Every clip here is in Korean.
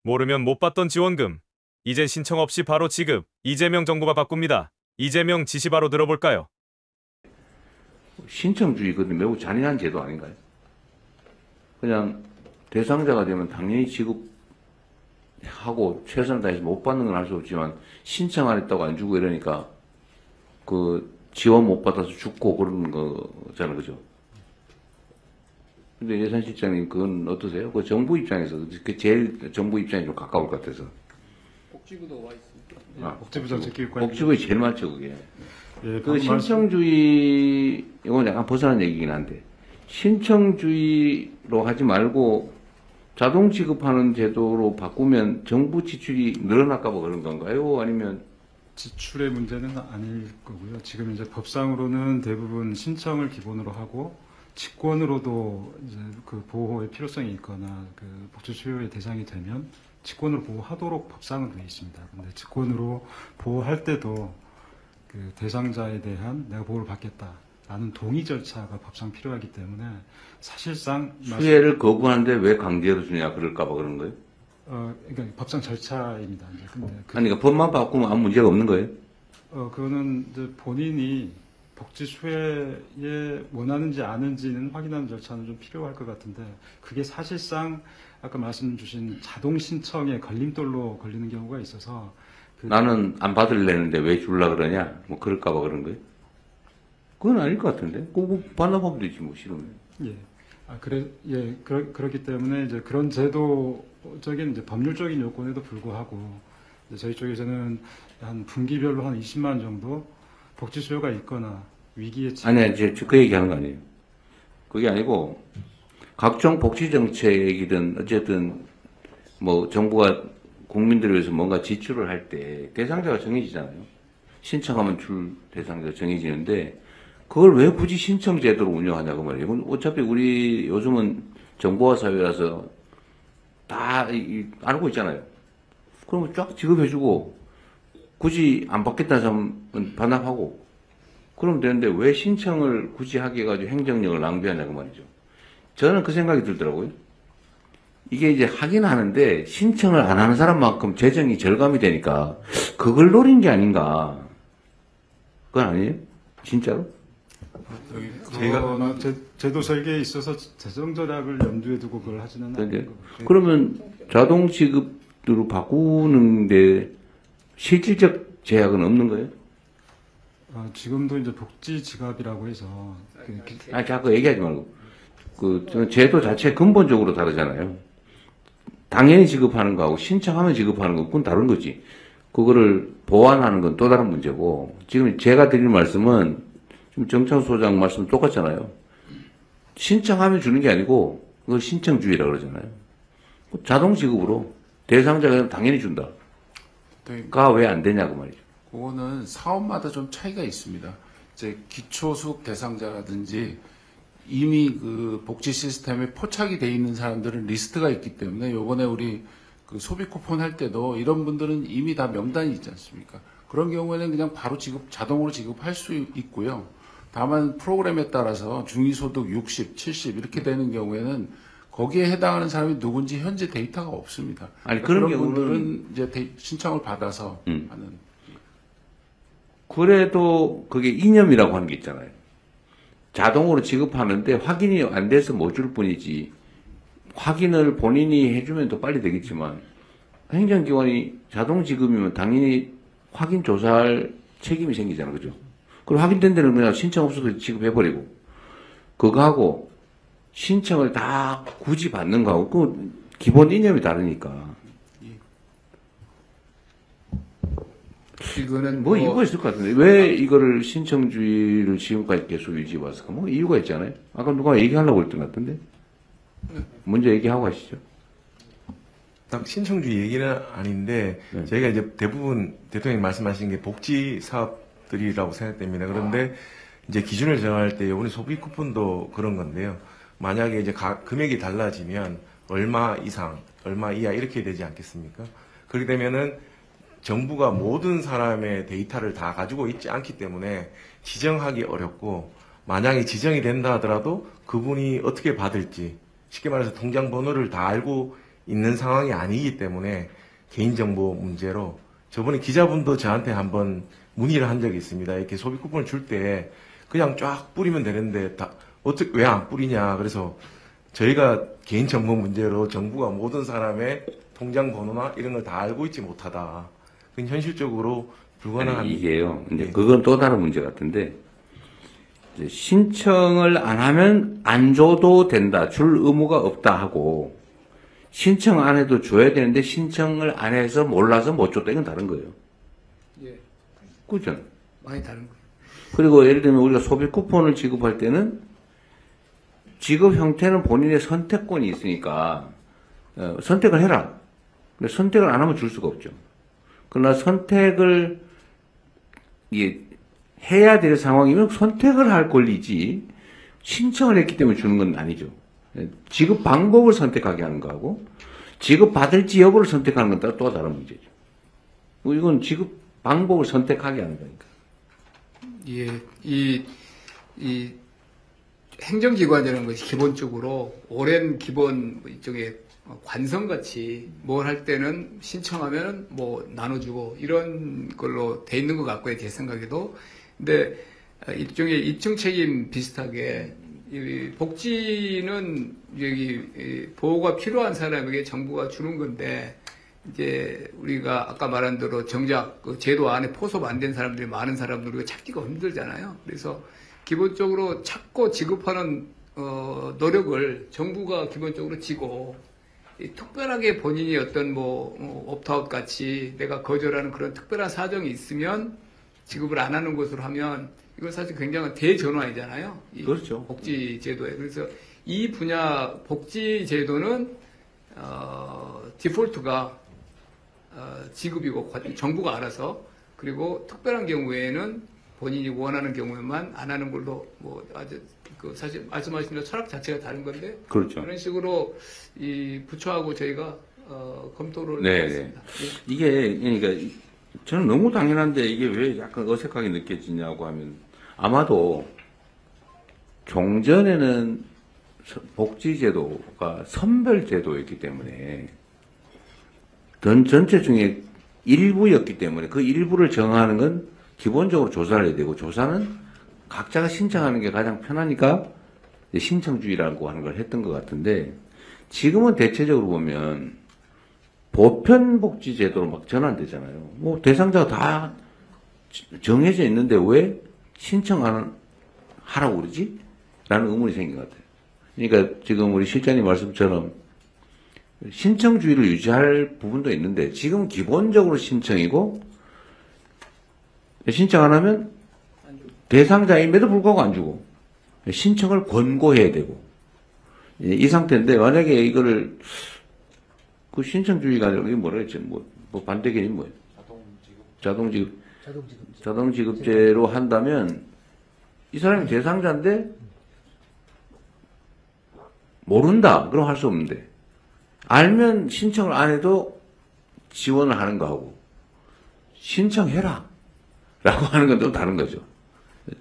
모르면 못 받던 지원금. 이젠 신청 없이 바로 지급. 이재명 정부가 바꿉니다. 이재명 지시 바로 들어볼까요? 신청주의 그건 매우 잔인한 제도 아닌가요? 그냥 대상자가 되면 당연히 지급하고 최선을 다해서 못 받는 건 할 수 없지만 신청 안 했다고 안 주고 이러니까 그 지원 못 받아서 죽고 그러는 거잖아요. 그죠? 근데 예산실장님 그건 어떠세요? 그 정부 입장에서 그 제일 정부 입장이 좀 가까울 것 같아서. 복지부도 와 있습니다. 복지부 정책기획관. 복지부에 제일 많죠 그게. 예, 그 신청주의 이건 약간 벗어난 얘기긴 한데 신청주의로 하지 말고 자동 지급하는 제도로 바꾸면 정부 지출이 늘어날까 봐 그런 건가요? 아니면 지출의 문제는 아닐 거고요. 지금 이제 법상으로는 대부분 신청을 기본으로 하고 직권으로도 이제 그 보호의 필요성이 있거나 그 복지 수요의 대상이 되면 직권으로 보호하도록 법상은 되어 있습니다. 근데 직권으로 보호할 때도 그 대상자에 대한 내가 보호를 받겠다라는 동의 절차가 법상 필요하기 때문에 사실상 수혜를 거부하는데 왜 강제로 주냐 그럴까 봐 그런 거예요? 그러니까 법상 절차입니다. 이제 근데 아니 그러니까 법만 바꾸면 아무 문제가 없는 거예요? 그거는 이제 본인이 복지 수혜에 원하는지 아는지는 확인하는 절차는 좀 필요할 것 같은데 그게 사실상 아까 말씀 주신 자동 신청의 걸림돌로 걸리는 경우가 있어서 나는 안 받을래는데 왜 줄라 그러냐? 뭐 그럴까 봐 그런 거예요? 그건 아닐 것 같은데? 그거 반납하면 되지 뭐 싫으면. 예. 그렇기 때문에 이제 그런 제도적인 이제 법률적인 요건에도 불구하고 이제 저희 쪽에서는 한 분기별로 한 20만 정도 복지 수요가 있거나 위기에 아니, 이제 그 얘기하는 거 아니에요. 그게 아니고 각종 복지 정책이든 어쨌든 뭐 정부가 국민들을 위해서 뭔가 지출을 할 때 대상자가 정해지잖아요. 신청하면 줄 대상자가 정해지는데 그걸 왜 굳이 신청 제도로 운영하냐고 말이에요. 이건 어차피 우리 요즘은 정보화 사회라서 다 알고 있잖아요. 그러면 쫙 지급해주고 굳이 안 받겠다는 사람은 반납하고 그러면 되는데 왜 신청을 굳이 하게 해가지고 행정력을 낭비하냐고 말이죠. 저는 그 생각이 들더라고요. 이게 이제 하긴 하는데 신청을 안 하는 사람만큼 재정이 절감이 되니까 그걸 노린 게 아닌가. 그건 아니에요? 진짜로? 제가 제도 설계에 있어서 재정 절약을 염두에 두고 그걸 하지는 않는 거고. 그러면 자동 지급으로 바꾸는데 실질적 제약은 없는 거예요? 지금도 이제 복지 지갑이라고 해서 자꾸 얘기하지 말고 그 제도 자체 근본적으로 다르잖아요. 당연히 지급하는 거하고 신청하면 지급하는 거 그건 다른 거지. 그거를 보완하는 건 또 다른 문제고 지금 제가 드리는 말씀은 지금 정창수 소장 말씀 똑같잖아요. 신청하면 주는 게 아니고 그걸 신청주의라고 그러잖아요. 자동 지급으로 대상자가 당연히 준다. 가 왜 안 되냐고 말이죠. 그거는 사업마다 좀 차이가 있습니다. 이제 기초수급 대상자라든지 이미 그 복지 시스템에 포착이 돼 있는 사람들은 리스트가 있기 때문에 요번에 우리 그 소비 쿠폰 할 때도 이런 분들은 이미 다 명단이 있지 않습니까? 그런 경우에는 그냥 바로 자동으로 지급할 수 있고요. 다만 프로그램에 따라서 중위소득 60, 70 이렇게 되는 경우에는 거기에 해당하는 사람이 누군지 현재 데이터가 없습니다. 아니, 그러니까 그런 분들은 이제 신청을 받아서 하는. 그래도 그게 이념이라고 하는 게 있잖아요. 자동으로 지급하는데 확인이 안 돼서 못 줄 뿐이지 확인을 본인이 해주면 더 빨리 되겠지만 행정기관이 자동 지급이면 당연히 확인 조사할 책임이 생기잖아요. 그죠? 그리고 확인된 데는 그냥 신청 없어도 지급해버리고 그거 하고 신청을 다 굳이 받는 거하고 그 기본 이념이 다르니까 이거는 뭐 이유가 있을 것 같은데 왜 이거를 신청주의를 지금까지 계속 유지해 왔을까? 뭐 이유가 있잖아요. 아까 누가 얘기하려고 했던 것 같은데 먼저 얘기하고 하시죠. 딱 신청주의 얘기는 아닌데 저희가 이제 대부분 대통령이 말씀하신 게 복지 사업들이라고 생각됩니다. 그런데 이제 기준을 정할 때 이번에 소비 쿠폰도 그런 건데요. 만약에 이제 금액이 달라지면 얼마 이상, 얼마 이하 이렇게 되지 않겠습니까? 그렇게 되면은 정부가 모든 사람의 데이터를 다 가지고 있지 않기 때문에 지정하기 어렵고 만약에 지정이 된다 하더라도 그분이 어떻게 받을지 쉽게 말해서 통장 번호를 다 알고 있는 상황이 아니기 때문에 개인정보 문제로 저번에 기자분도 저한테 한번 문의를 한 적이 있습니다. 이렇게 소비 쿠폰을 줄 때 그냥 쫙 뿌리면 되는데 어떻게 왜 안 뿌리냐. 그래서 저희가 개인정보 문제로 정부가 모든 사람의 통장 번호나 이런 걸 다 알고 있지 못하다. 그건 현실적으로 불가능한. 아니, 이게요. 이제 네. 그건 또 다른 문제 같은데, 이제 신청을 안 하면 안 줘도 된다. 줄 의무가 없다 하고, 신청 안 해도 줘야 되는데 신청을 안 해서 몰라서 못 줬다. 이건 다른 거예요. 예, 그죠? 많이 다른 거예요. 그리고 예를 들면 우리가 소비 쿠폰을 지급할 때는 지급 형태는 본인의 선택권이 있으니까 선택을 해라. 근데 선택을 안 하면 줄 수가 없죠. 그러나 선택을 해야 될 상황이면 선택을 할 권리지 신청을 했기 때문에 주는 건 아니죠. 지급 방법을 선택하게 하는 거하고 지급 받을지 여부를 선택하는 건 또 다른 문제죠. 이건 지급 방법을 선택하게 하는 거니까. 예, 이 행정기관이라는 것이 기본적으로 오랜 기본 이쪽에 관성같이 뭘 할 때는 신청하면 뭐 나눠주고 이런 걸로 돼 있는 것 같고요, 제 생각에도. 근데 일종의 이층 책임 비슷하게 이 복지는 여기 보호가 필요한 사람에게 정부가 주는 건데 이제 우리가 아까 말한 대로 정작 그 제도 안에 포섭 안 된 사람들이 많은 사람들 우리가 찾기가 힘들잖아요. 그래서 기본적으로 찾고 지급하는 노력을 정부가 기본적으로 지고 특별하게 본인이 어떤 옵트아웃 같이 내가 거절하는 그런 특별한 사정이 있으면 지급을 안 하는 것으로 하면 이건 사실 굉장한 대전환이잖아요. 이 그렇죠. 복지 제도에. 그래서 이 분야 복지 제도는 디폴트가 지급이고 정부가 알아서, 그리고 특별한 경우에는 본인이 원하는 경우에만 안 하는 걸로 아주 사실 말씀하신 대로 철학 자체가 다른 건데 그렇죠. 그런 식으로 이 부처하고 저희가 검토를 네, 하겠습니다. 예. 이게 그러니까 저는 너무 당연한데 이게 왜 약간 어색하게 느껴지냐고 하면 아마도 종전에는 복지제도가 선별제도였기 때문에 전체 중에 일부였기 때문에 그 일부를 정하는 건 기본적으로 조사를 해야 되고 조사는 각자가 신청하는 게 가장 편하니까 신청주의라고 하는 걸 했던 것 같은데 지금은 대체적으로 보면 보편복지제도로 막 전환되잖아요. 뭐 대상자가 다 정해져 있는데 왜 신청 안 하라고 그러지? 라는 의문이 생긴 것 같아요. 그러니까 지금 우리 실장님 말씀처럼 신청주의를 유지할 부분도 있는데 지금 기본적으로 신청이고 신청 안 하면 대상자임에도 불구하고 안 주고 신청을 권고해야 되고 이 상태인데 만약에 이거를 그 신청주의가 아니라 이게 뭐라 했지? 뭐 반대 개념이 뭐예요? 자동지급제로 한다면 이 사람이 대상자인데 모른다. 그럼 할 수 없는데 알면 신청을 안 해도 지원을 하는 거하고 신청해라 라고 하는 건 또 다른 거죠.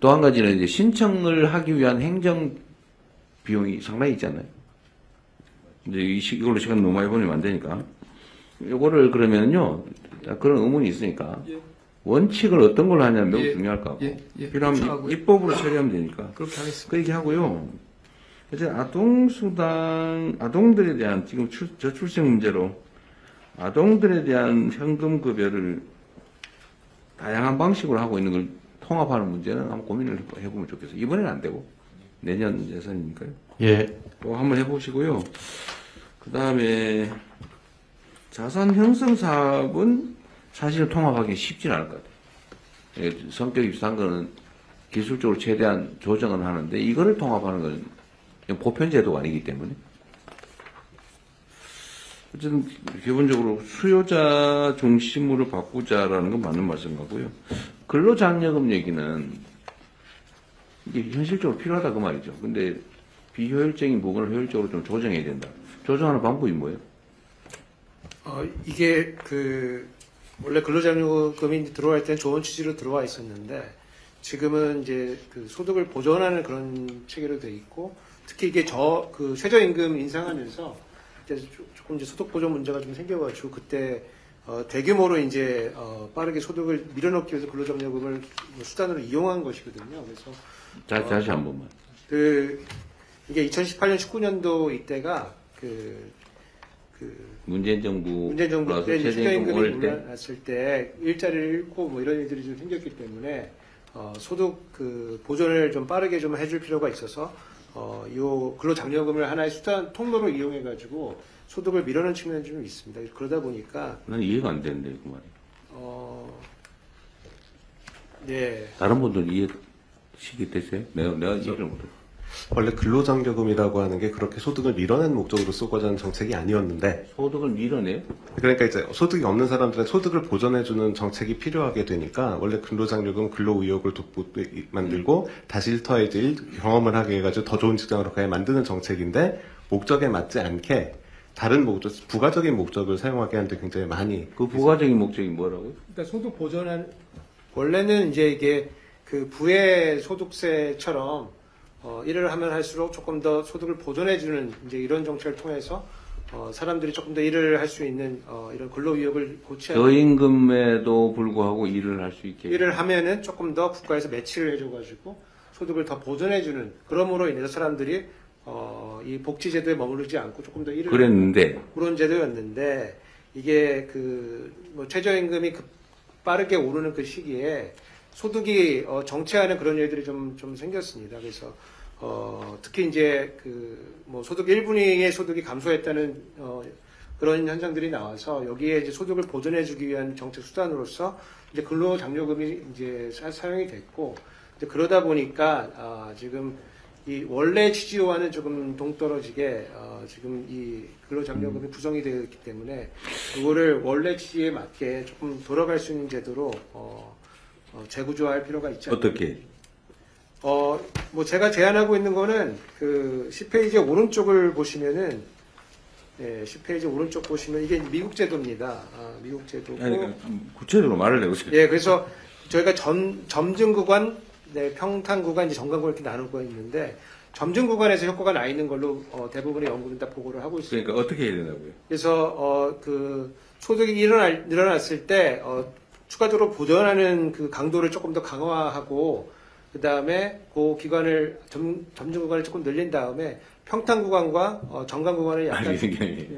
또 한 가지는 이제 신청을 하기 위한 행정 비용이 상당히 있잖아요. 이제 이걸로 시간 너무 많이 보내면 안 되니까. 요거를 그러면요, 그런 의문이 있으니까. 예. 원칙을 어떤 걸로 하냐면 매우 예. 중요할 것 같고. 예. 필요하면 그렇죠. 입법으로 처리하면 되니까. 그렇게 하겠습니다. 그 얘기하고요. 이제 아동들에 대한 지금 저출생 문제로 아동들에 대한 현금급여를 다양한 방식으로 하고 있는 걸 통합하는 문제는 한번 고민을 해보면 좋겠어요. 이번에는 안 되고 내년 예산이니까요. 예. 또 한번 해보시고요. 그 다음에 자산 형성 사업은 사실 통합하기 쉽진 않을 것 같아요. 성격이 비슷한 거는 기술적으로 최대한 조정은 하는데 이거를 통합하는 건 보편제도가 아니기 때문에 어쨌든 기본적으로 수요자 중심으로 바꾸자라는 건 맞는 말씀 같고요. 근로장려금 얘기는 이게 현실적으로 필요하다 그 말이죠. 근데 비효율적인 부분을 효율적으로 좀 조정해야 된다. 조정하는 방법이 뭐예요? 이게 원래 근로장려금이 들어갈 때는 좋은 취지로 들어와 있었는데 지금은 이제 소득을 보전하는 그런 체계로 돼 있고 특히 이게 최저임금 인상하면서 그때 조금 이제 소득 보존 문제가 좀 생겨가지고 그때 대규모로 이제 빠르게 소득을 밀어넣기 위해서 근로장려금을 수단으로 이용한 것이거든요. 그래서 다시 한 번만. 이게 2018년 19년도 이때가 문재인 정부 문재인 정부 때 최저임금 최저임금이 올 때 올랐을 때 일자리를 잃고 뭐 이런 일들이 좀 생겼기 때문에 소득 보존을 좀 빠르게 좀 해줄 필요가 있어서 요 근로장려금을 하나의 수단 통로로 이용해 가지고 소득을 밀어넣는 측면이 좀 있습니다. 그러다 보니까 난 이해가 안 되는데 그 말이. 네. 다른 분들 이해식이 되세요? 내가 이해를 못해. 원래 근로장려금이라고 하는 게 그렇게 소득을 밀어내는 목적으로 쓰고자 하는 정책이 아니었는데, 소득을 밀어내요? 그러니까 이제 소득이 없는 사람들은 소득을 보전해주는 정책이 필요하게 되니까 원래 근로장려금 근로의욕을 만들고 다시 일터에 경험을 하게 해가지고 더 좋은 직장으로 가게 만드는 정책인데, 목적에 맞지 않게 다른 목적, 부가적인 목적을 사용하게 하는데 굉장히 많이. 그 부가적인 목적이 뭐라고요? 그러니까 소득 보전한 원래는 이제 이게 그 부의 소득세처럼 일을 하면 할수록 조금 더 소득을 보존해주는 이제 이런 정책을 통해서 사람들이 조금 더 일을 할 수 있는 이런 근로위협을 고취하는 저임금에도 불구하고 일을 할 수 있게. 일을 하면은 조금 더 국가에서 매치를 해줘가지고 소득을 더 보존해주는 그럼으로 인해서 사람들이 이 복지제도에 머무르지 않고 조금 더 일을 그랬는데 그런 제도였는데 이게 뭐 최저임금이 빠르게 오르는 그 시기에 소득이 정체하는 그런 일들이 좀 생겼습니다. 그래서 특히 이제 뭐 소득 1분위의 소득이 감소했다는 그런 현상들이 나와서 여기에 이제 소득을 보존해주기 위한 정책 수단으로서 이제 근로장려금이 이제 사용이 됐고 이제 그러다 보니까 지금 이 원래 취지와는 조금 동떨어지게 지금 이 근로장려금이 구성이 되어 있기 때문에 그거를 원래 취지에 맞게 조금 돌아갈 수 있는 제도로 재구조할 필요가 있지 않나. 어떻게? 뭐 제가 제안하고 있는 거는 그 10페이지 오른쪽을 보시면은 10페이지 오른쪽 보시면 이게 미국 제도입니다. 미국 제도고. 아니, 그러니까 구체적으로 말을 해보세요. 예, 그래서 저희가 점증 구간, 평탄 구간, 이제 정강 구간 이렇게 나누고 있는데 점증 구간에서 효과가 나 있는 걸로 대부분의 연구는 다 보고를 하고 있습니다. 그러니까 어떻게 해야 되냐고요? 그래서 그 소득이 늘어났을 때 추가적으로 보전하는 그 강도를 조금 더 강화하고 그 다음에 그 기간을 점증 구간을 조금 늘린 다음에 평탄 구간과 정강 구간을 약간 아니, 이게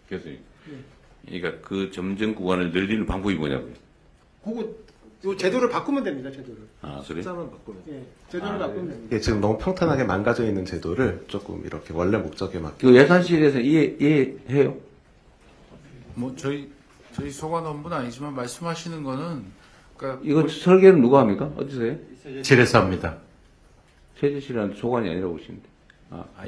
교수님. 그러니까 그 점증 구간을 늘리는 방법이 뭐냐고요? 요 제도를 바꾸면 됩니다. 제도를. 아, 그래? 숫자만 바꾸면. 예, 제도를 바꾸면 됩니다. 이게 지금 너무 평탄하게 망가져 있는 제도를 조금 이렇게 원래 목적에 맞게. 그 예산실에서 이해해요? 뭐 저희 소관원분 아니지만 말씀하시는 거는 그러니까 이거 설계는 누가 합니까? 어디서 해요? 실에서 합니다. 세제실은 소관이 아니라고 보시는데.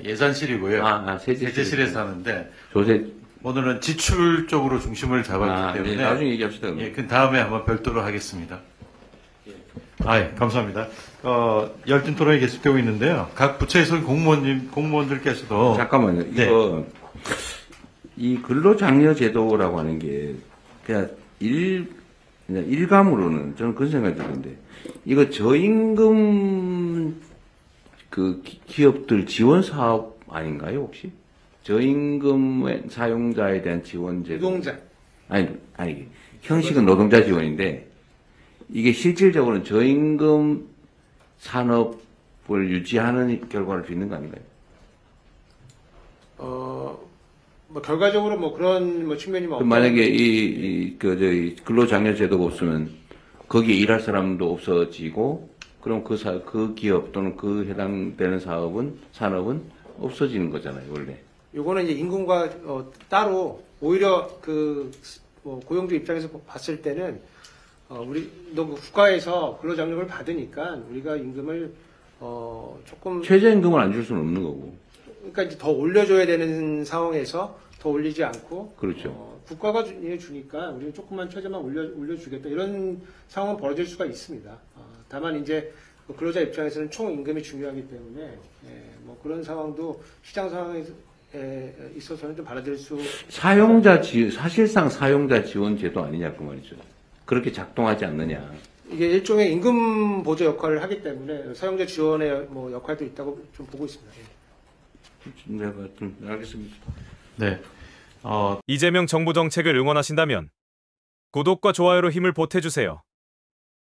예산실이고요. 세제실에서 하는데 조세. 오늘은 지출 쪽으로 중심을 잡았기 때문에 네, 나중에 얘기합시다. 그럼. 그 다음에 한번 별도로 하겠습니다. 감사합니다. 열띤 토론이 계속되고 있는데요. 각 부처에서 공무원들께서도 잠깐만요. 네. 이거 이 근로장려 제도라고 하는 게 그냥 일감으로는 저는 그런 생각이 드는데 이거 저임금 그 기업들 지원 사업 아닌가요 혹시? 저임금 사용자에 대한 지원 제도. 노동자. 아니 형식은 노동자 지원인데 이게 실질적으로는 저임금 산업을 유지하는 결과를 빚는 거 아닌가요? 뭐 결과적으로 뭐 그런 뭐 측면이 뭐 만약에 저희 근로장려 제도가 없으면 거기에 일할 사람도 없어지고 그럼 그 기업 또는 그 해당되는 산업은 없어지는 거잖아요 원래. 요거는 이제 임금과 따로 오히려 뭐 고용주 입장에서 봤을 때는 우리도 국가에서 근로장려를 받으니까 우리가 임금을 조금 최저임금을 안 줄 수는 없는 거고. 그러니까 이제 더 올려줘야 되는 상황에서 더 올리지 않고 그렇죠. 국가가 주니까 우리는 조금만 최저만 올려주겠다 이런 상황은 벌어질 수가 있습니다. 다만 이제 근로자 입장에서는 총 임금이 중요하기 때문에 뭐 그런 상황도 시장 상황에 있어서는 좀 받아들일 수 사실상 사용자 지원 제도 아니냐 그 말이죠. 그렇게 작동하지 않느냐. 이게 일종의 임금 보조 역할을 하기 때문에 사용자 지원의 뭐 역할도 있다고 좀 보고 있습니다. 내가 알겠습니다. 네. 이재명 정부 정책을 응원하신다면 구독과 좋아요로 힘을 보태주세요.